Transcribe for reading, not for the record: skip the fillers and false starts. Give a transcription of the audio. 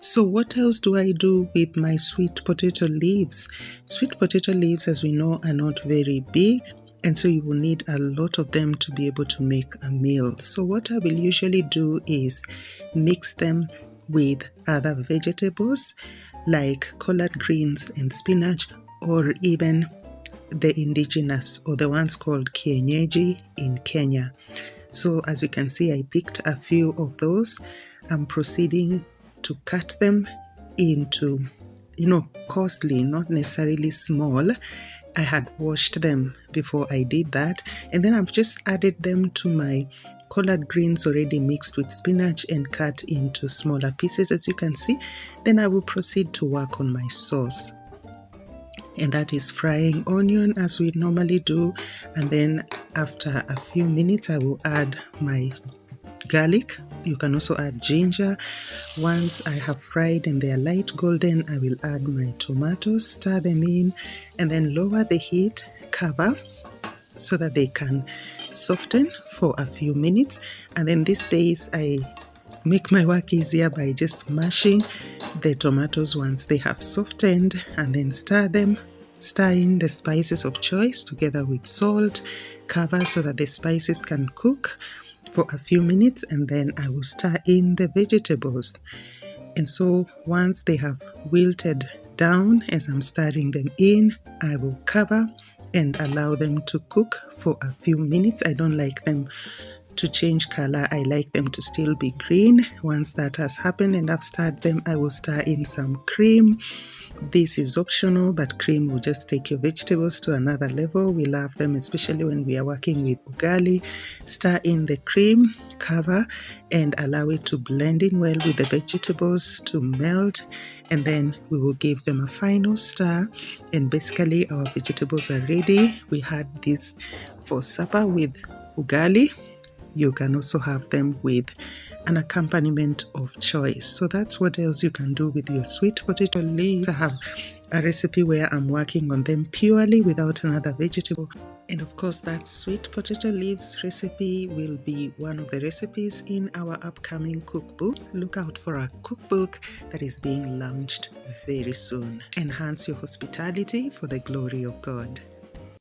So what else do I do with my sweet potato leaves? Sweet potato leaves, as we know, are not very big, and so you will need a lot of them to be able to make a meal. So what I will usually do is mix them with other vegetables like collard greens and spinach, or even the indigenous, or the ones called kienyeji in Kenya. So as you can see, I picked a few of those. I'm proceeding to cut them into, coarsely, not necessarily small. I had washed them before I did that, and then I've just added them to my collard greens already mixed with spinach and cut into smaller pieces, as you can see. Then I will proceed to work on my sauce, and that is frying onion as we normally do, and then after a few minutes I will add my garlic. You can also add ginger. Once I have fried and they are light golden, I will add my tomatoes, stir them in, and then lower the heat, cover so that they can soften for a few minutes. And then these days I make my work easier by just mashing the tomatoes once they have softened, and then stir in the spices of choice together with salt, cover so that the spices can cook for a few minutes, and then I will stir in the vegetables. And so once they have wilted down, as I'm stirring them in, I will cover and allow them to cook for a few minutes. I don't like them to change color. I like them to still be green. Once that has happened and I've stirred them, I will stir in some cream. This is optional, but cream will just take your vegetables to another level. We love them, especially when we are working with ugali. Stir in the cream, cover, and allow it to blend in well with the vegetables to melt, and then we will give them a final stir, and basically our vegetables are ready. We had this for supper with ugali. You can also have them with an accompaniment of choice. So that's what else you can do with your sweet potato leaves. I have a recipe where I'm working on them purely without another vegetable. And of course, that sweet potato leaves recipe will be one of the recipes in our upcoming cookbook. Look out for our cookbook that is being launched very soon. Enhance your hospitality for the glory of God.